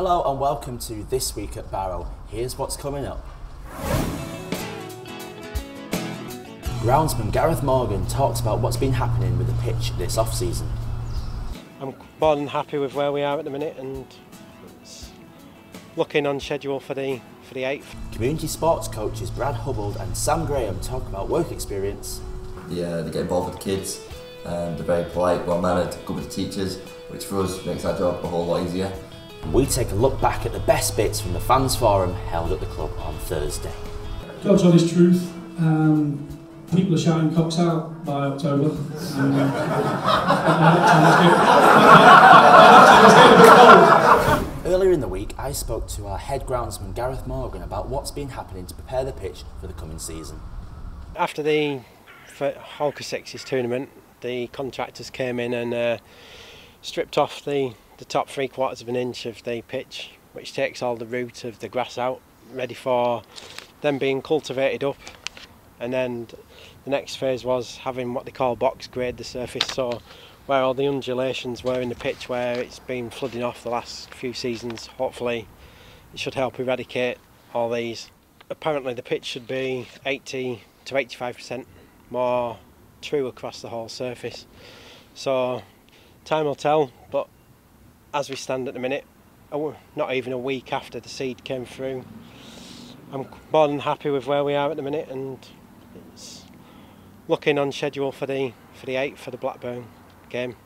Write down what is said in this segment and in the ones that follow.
Hello and welcome to This Week at Barrow. Here's what's coming up. Groundsman Gareth Morgan talks about what's been happening with the pitch this off-season. I'm more than happy with where we are at the minute and it's looking on schedule for the 8th. Community sports coaches Brad Hubbold and Sam Graham talk about work experience. Yeah, they get involved with kids, they're very polite, well-mannered, good with the teachers, which for us makes our job a whole lot easier. We take a look back at the best bits from the fans forum held at the club on Thursday. God's honest truth, people are shouting cocks out by October. Earlier in the week I spoke to our head groundsman Gareth Morgan about what's been happening to prepare the pitch for the coming season. After the Holker Sixes tournament, the contractors came in and stripped off the top 3/4 of an inch of the pitch, which takes all the root of the grass out, ready for them being cultivated up. And then the next phase was having what they call box grade the surface, so where all the undulations were in the pitch where it's been flooding off the last few seasons. Hopefully it should help eradicate all these. Apparently the pitch should be 80 to 85% more true across the whole surface. So time will tell, but as we stand at the minute, not even a week after the seed came through, I'm more than happy with where we are at the minute and it's looking on schedule for the 8th for the Blackburn game.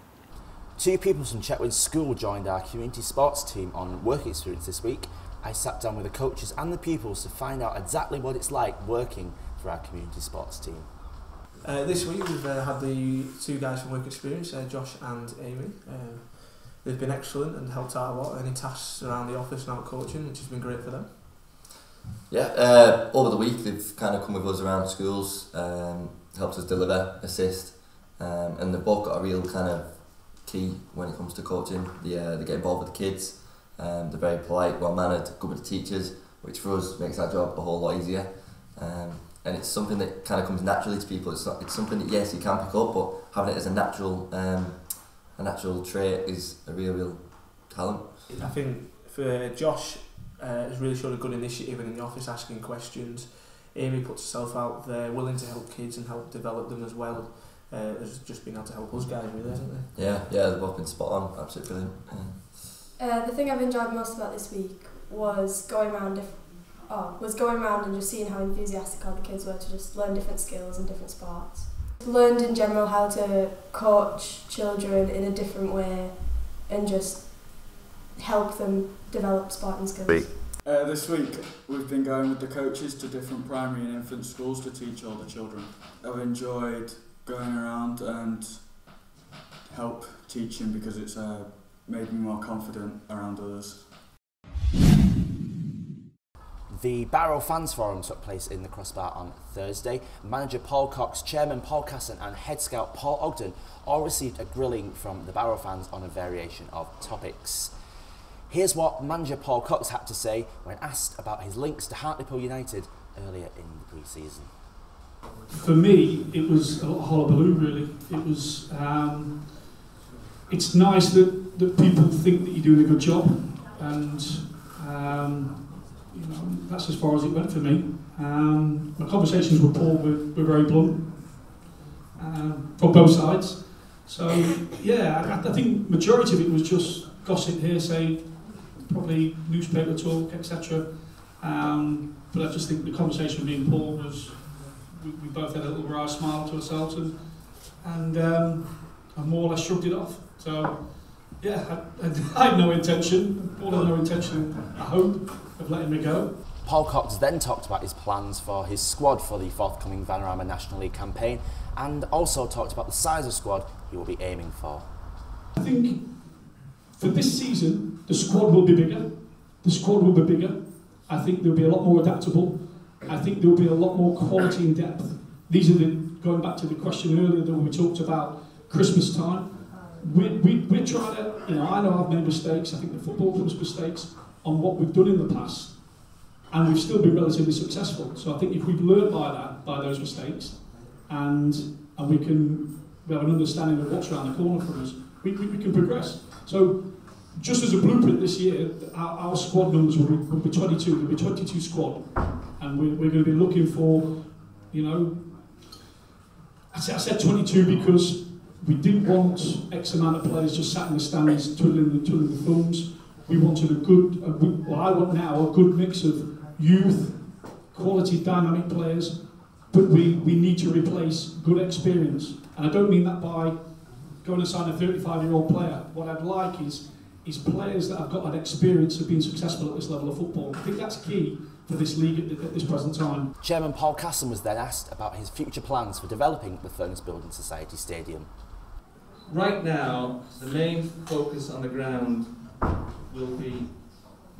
Two pupils from Chetwynd School joined our community sports team on work experience this week. I sat down with the coaches and the pupils to find out exactly what it's like working for our community sports team. This week we've had the two guys from work experience, Josh and Amy. They've been excellent and helped out a lot. Any tasks around the office and out coaching, which has been great for them. Yeah, over the week they've kind of come with us around schools, helped us deliver, assist, and they've both got a real kind of key when it comes to coaching. They get involved with the kids, they're very polite, well-mannered, good with the teachers, which for us makes our job a whole lot easier. And it's something that kind of comes naturally to people. It's something that yes you can pick up, but having it as a natural trait is a real talent. I think for Josh has really shown a good initiative in the office, asking questions. Amy puts herself out there, willing to help kids and help develop them as well. Has just been able to help us guys really, hasn't they? Yeah, they've both been spot on, absolutely brilliant. The thing I've enjoyed most about this week was going around and just seeing how enthusiastic all the kids were to just learn different skills and different sports. Learned in general how to coach children in a different way and just help them develop sporting skills. This week we've been going with the coaches to different primary and infant schools to teach all the children. I've enjoyed going around and help teaching because it's made me more confident around others. The Barrow Fans Forum took place in the Crossbar on Thursday. Manager Paul Cox, Chairman Paul Casson and Head Scout Paul Ogden all received a grilling from the Barrow fans on a variation of topics. Here's what Manager Paul Cox had to say when asked about his links to Hartlepool United earlier in the pre-season. For me, it was a lot of hullabaloo really. It was, it's nice that people think that you're doing a good job and you know, that's as far as it went for me. My conversations with Paul were very blunt from both sides. So yeah, I think majority of it was just gossip, hearsay, probably newspaper talk, etc. But I just think the conversation with me and Paul was, we both had a little wry smile to ourselves and I more or less shrugged it off. So yeah, I had no intention, Paul had no intention, I hope, of letting me go. Paul Cox then talked about his plans for his squad for the forthcoming Vanarama National League campaign and also talked about the size of squad he will be aiming for. I think for this season, the squad will be bigger. The squad will be bigger. I think they'll be a lot more adaptable. I think there'll be a lot more quality and depth. These are going back to the question earlier that we talked about Christmas time. We're trying to, I know I've made mistakes. I think the football club's mistakes on what we've done in the past, and we've still been relatively successful. So I think if we've learned by those mistakes, and we have an understanding of what's around the corner for us, we can progress. So just as a blueprint this year, our squad numbers will be 22. There'll be 22 squad, and we're going to be looking for, you know, I said 22 because we didn't want X amount of players just sat in the stands twiddling the thumbs. We wanted what I want now, a good mix of youth, quality, dynamic players, but we need to replace good experience. And I don't mean that by going and sign a 35-year-old player. What I'd like is players that have got an experience of being successful at this level of football. I think that's key for this league at this present time. Chairman Paul Casson was then asked about his future plans for developing the Furness Building Society Stadium. Right now, the main focus on the ground will be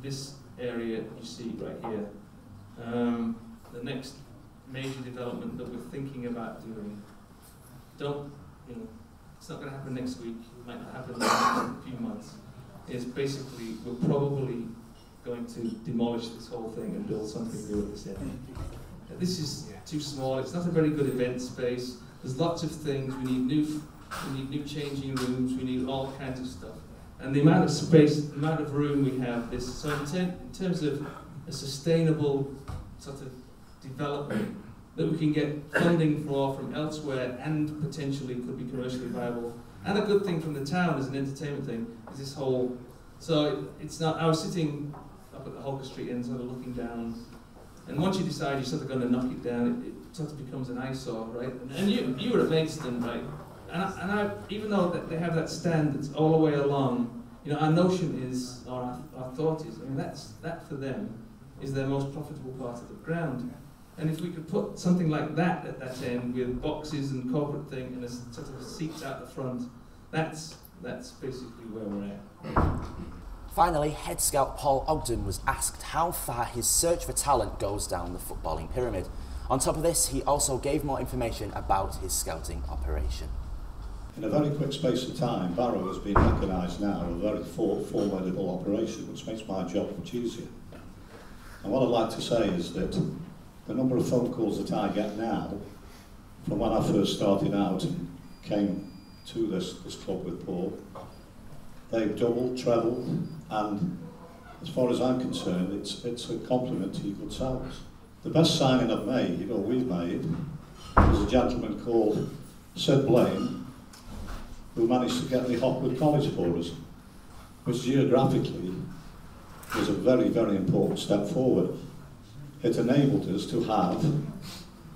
this area you see right here. The next major development that we're thinking about doing, it's not going to happen next week, it might not happen in the next few months, is basically we're probably going to demolish this whole thing and build something new at this end. This is too small, it's not a very good event space, there's lots of things, we need new changing rooms, we need all kinds of stuff. And the amount of space, the amount of room we have, so in terms of a sustainable sort of development that we can get funding for from elsewhere and potentially could be commercially viable. And a good thing from the town as an entertainment thing is this whole, so it's not, I was sitting up at the Holker Street end sort of looking down, and once you decide you're sort of going to knock it down, it sort of becomes an eyesore, right? And you were at Maidstone, right? And I, even though that they have that stand that's all the way along, you know, our notion is, or our thought is, I mean, that for them is their most profitable part of the ground. And if we could put something like that at that end with boxes and corporate thing and a sort of seats out the front, that's basically where we're at. Finally, head scout Paul Ogden was asked how far his search for talent goes down the footballing pyramid. On top of this, he also gave more information about his scouting operation. In a very quick space of time, Barrow has been recognised now as a very formidable operation, which makes my job much easier. And what I'd like to say is that the number of phone calls that I get now, from when I first started out and came to this club with Paul, they've doubled, trebled, and as far as I'm concerned, it's a compliment to your good selves. The best signing I've made, or we've made, was a gentleman called Sid Blaine, who managed to get the Hubbold College for us, which geographically was a very, very important step forward. It enabled us to have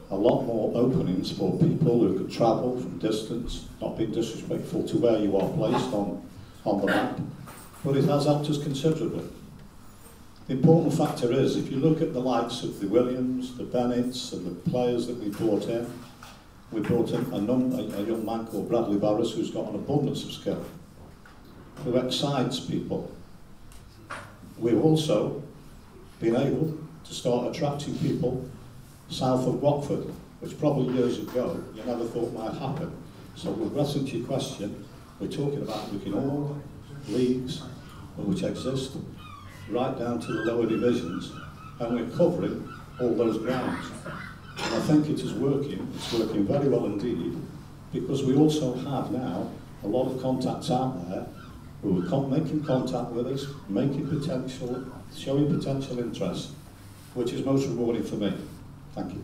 a lot more openings for people who could travel from distance, not being disrespectful to where you are placed on the map, but it has helped us considerably. The important factor is, if you look at the likes of the Williams, the Bennetts, and the players that we brought in a young man called Bradley Barrow who's got an abundance of skill, who excites people. We've also been able to start attracting people south of Watford, which probably years ago you never thought might happen. So progressing to your question, we're talking about looking all leagues which exist, right down to the lower divisions, and we're covering all those grounds. And I think it is working, it's working very well indeed, because we also have now a lot of contacts out there who are making contact with us, showing potential interest, which is most rewarding for me. Thank you.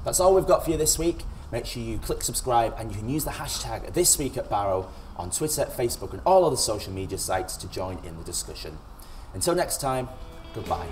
That's all we've got for you this week. Make sure you click subscribe, and you can use the hashtag #ThisWeekAtBarrow on Twitter, Facebook, and all other social media sites to join in the discussion. Until next time, goodbye.